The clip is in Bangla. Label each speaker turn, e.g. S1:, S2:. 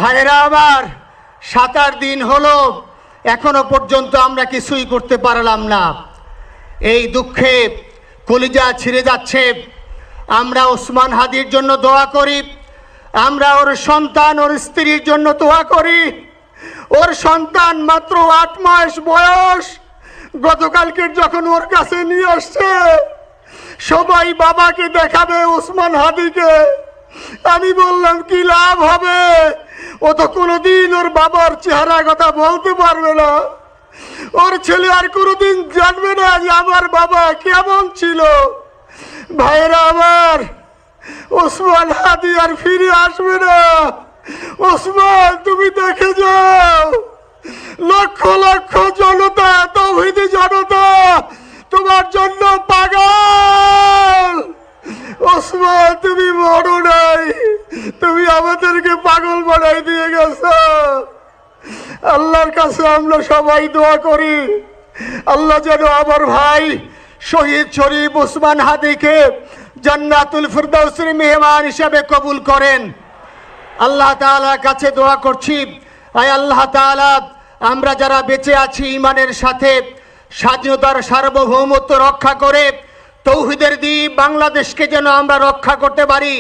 S1: ভাইরা আমার, 7-8 দিন হলো এখনো পর্যন্ত আমরা কিছুই করতে পারলাম না। এই দুঃখে কলিজা ছিঁড়ে যাচ্ছে। আমরা ওসমান হাদির জন্য দোয়া করি, আমরা ওর সন্তান ওর স্ত্রীর জন্য দোয়া করি। ওর সন্তান মাত্র 8 মাস বয়স। গতকালকে যখন ওর কাছে নিয়ে আসছে, সবাই বাবাকে দেখাবে ওসমান হাদিকে। আমি বললাম কি লাভ হবে, ও তো কোনোদিন ওর বাবার চেহারা কথা বলতে পারবে না। ওর ছেলে আর কোনোদিন জানবে না যে আমার বাবা কেমন ছিল। ভাইরা আমার, ওসমান হাদি আর ফিরে আসবে না। ওসমান, তুমি দেখে যাও, লক্ষ লক্ষ জনতা, তাওহীদি জনতা তোমার জন্য পাগল। ওসমান, তুমি মরো নাই, তুমি আমাদেরকে পাগল বানাই দিয়ে গেছো। আল্লাহর কাছে আমরা সবাই দোয়া করি, আল্লাহ যেন আমার ভাই শহীদ শরীফ ওসমান হাদিকে জান্নাতুল ফিরদাউসের মেহমান হিসাবে কবুল করেন। আল্লাহ তাআলার কাছে দোয়া করছি, আয় আল্লাহ তাআলা, আমরা যারা বেঁচে আছি ঈমানের সাথে স্বাধীনতার সার্বভৌমত্ব রক্ষা করে তৌহিদের দ্বীপ বাংলাদেশকে যেন আমরা রক্ষা করতে পারি।